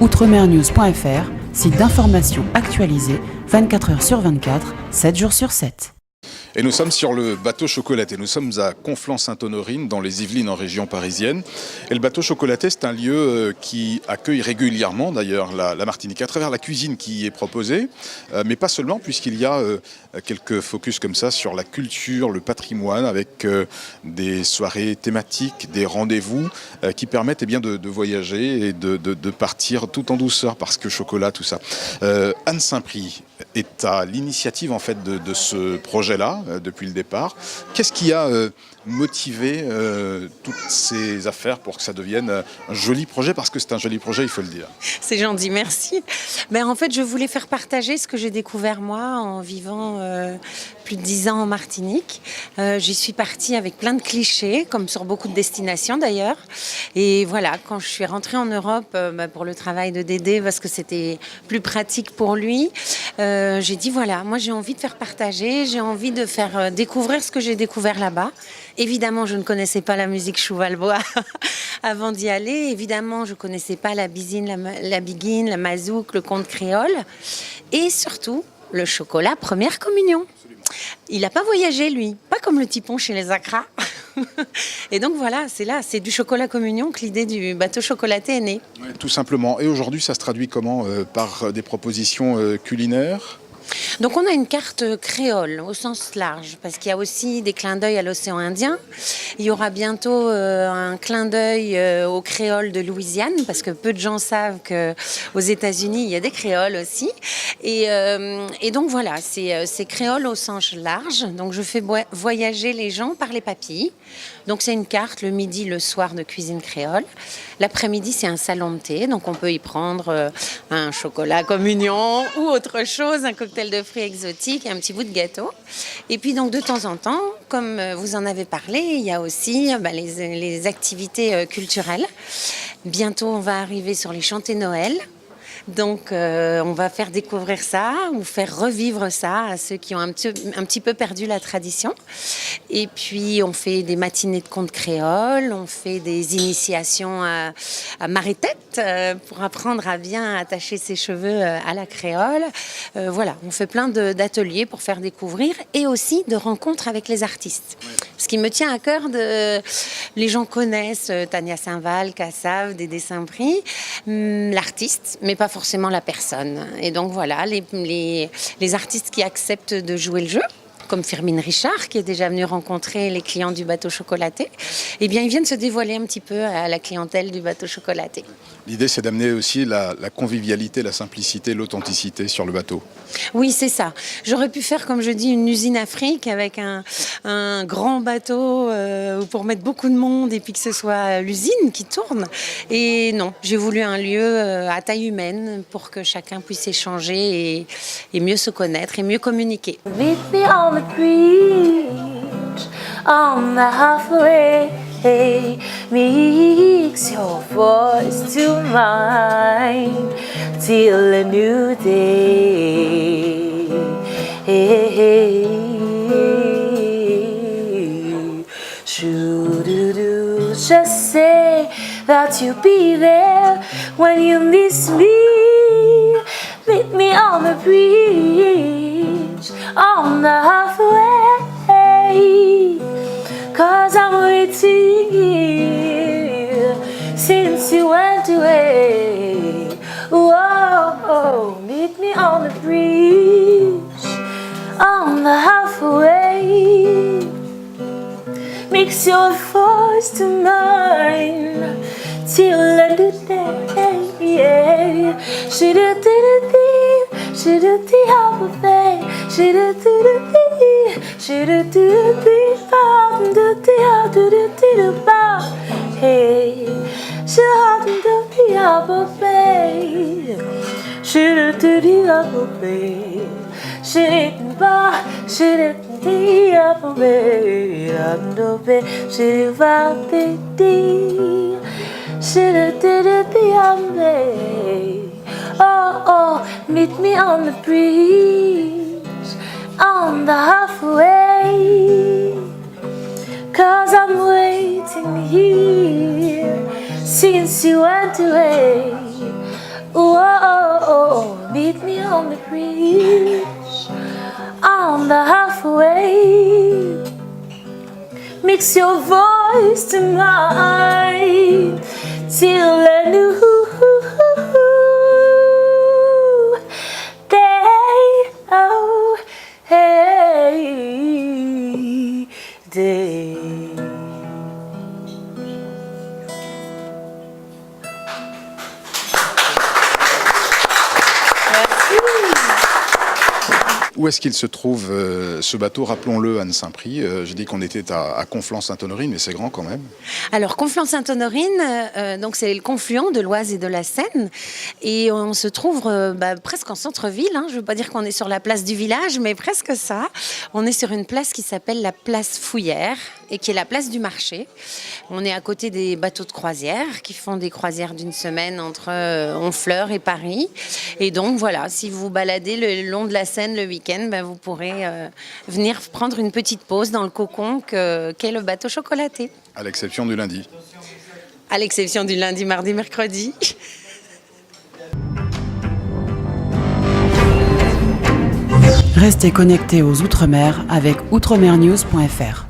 Outremernews.fr, site d'information actualisé 24 heures sur 24, 7 jours sur 7. Et nous sommes sur le bateau chocolaté. Nous sommes à Conflans-Sainte-Honorine, dans les Yvelines, en région parisienne. Et le bateau chocolaté, c'est un lieu qui accueille régulièrement, d'ailleurs, la Martinique, à travers la cuisine qui y est proposée. Mais pas seulement, puisqu'il y a quelques focus comme ça sur la culture, le patrimoine, avec des soirées thématiques, des rendez-vous qui permettent de voyager et de partir tout en douceur, parce que chocolat, tout ça. Anne Saint-Prix est à l'initiative en fait de ce projet-là depuis le départ. Qu'est-ce qui a motivé toutes ces affaires pour que ça devienne un joli projet, parce que c'est un joli projet, il faut le dire. C'est gentil, merci. Mais en fait, je voulais faire partager ce que j'ai découvert moi en vivant plus de 10 ans en Martinique. J'y suis partie avec plein de clichés, comme sur beaucoup de destinations d'ailleurs. Et voilà, quand je suis rentrée en Europe pour le travail de Dédé, parce que c'était plus pratique pour lui, j'ai dit voilà, moi j'ai envie de faire partager, j'ai envie de faire découvrir ce que j'ai découvert là-bas. Évidemment, je ne connaissais pas la musique Chouvalbois avant d'y aller. Évidemment, je ne connaissais pas la bisine, la biguine, la mazouk, le conte créole. Et surtout, le chocolat première communion. Il n'a pas voyagé, lui. Pas comme le tipon chez les Accra. Et donc voilà, c'est du chocolat communion que l'idée du bateau chocolaté est née. Ouais, tout simplement. Et aujourd'hui, ça se traduit comment par des propositions culinaires ? Donc on a une carte créole au sens large, parce qu'il y a aussi des clins d'œil à l'océan Indien. Il y aura bientôt un clin d'œil au créole de Louisiane, parce que peu de gens savent qu'aux États-Unis, il y a des créoles aussi. Et donc voilà, c'est créole au sens large. Donc je fais voyager les gens par les papilles. Donc c'est une carte le midi, le soir de cuisine créole. L'après-midi, c'est un salon de thé. Donc on peut y prendre un chocolat communion ou autre chose, un cocktail de fruits exotiques et un petit bout de gâteau. Et puis donc de temps en temps, comme vous en avez parlé, il y a aussi les activités culturelles. Bientôt, on va arriver sur les chantés Noël. Donc on va faire découvrir ça ou faire revivre ça à ceux qui ont un petit peu perdu la tradition. Et puis on fait des matinées de contes créoles, on fait des initiations à marée-tête pour apprendre à bien attacher ses cheveux à la créole. Voilà, on fait plein d'ateliers pour faire découvrir et aussi de rencontres avec les artistes. Ce qui me tient à cœur, les gens connaissent Tania Saint-Val, Kassav, Dédé Saint-Prix, l'artiste, mais pas forcément la personne. Et donc voilà, les artistes qui acceptent de jouer le jeu, comme Firmin Richard, qui est déjà venu rencontrer les clients du bateau chocolaté, eh bien, ils viennent se dévoiler un petit peu à la clientèle du bateau chocolaté. L'idée, c'est d'amener aussi la convivialité, la simplicité, l'authenticité sur le bateau. Oui, c'est ça. J'aurais pu faire, comme je dis, une usine Afrique avec un grand bateau pour mettre beaucoup de monde et puis que ce soit l'usine qui tourne. Et non, j'ai voulu un lieu à taille humaine pour que chacun puisse échanger et mieux se connaître et mieux communiquer. Meet me on the beach, on the halfway. Mix your voice to mine till a new day. Shoo-doo-doo, just say that you'll be there when you miss me. Meet me on the beach, on the halfway. 'Cause I'm waiting here since you went away. Whoa, meet me on the bridge, on the halfway. Mix your voice to mine till the day. Shoo-doo-doo-doo-dee, shoo-doo-dee-halfway, shoo-doo-doo-doo-dee. Hey, oh, meet me on the bridge, on the halfway. 'Cause I'm waiting here since you went away. Whoa, meet me on the bridge, on the halfway. Mix your voice to mine till a new day. Oh, hey, day. Où est-ce qu'il se trouve ce bateau? Rappelons-le, Anne Saint-Prix. J'ai dit qu'on était à Conflans-Sainte-Honorine, mais c'est grand quand même. Alors, Conflans-Sainte-Honorine, donc c'est le confluent de l'Oise et de la Seine. Et on se trouve presque en centre-ville. Hein. Je ne veux pas dire qu'on est sur la place du village, mais presque ça. On est sur une place qui s'appelle la place Fouillère et qui est la place du marché. On est à côté des bateaux de croisière qui font des croisières d'une semaine entre Honfleur et Paris. Et donc, voilà, si vous baladez le long de la Seine le week-end, vous pourrez venir prendre une petite pause dans le cocon qu'est le bateau chocolaté. À l'exception du lundi. À l'exception du lundi, mardi, mercredi. Restez connectés aux Outre-mer avec outremernews.fr.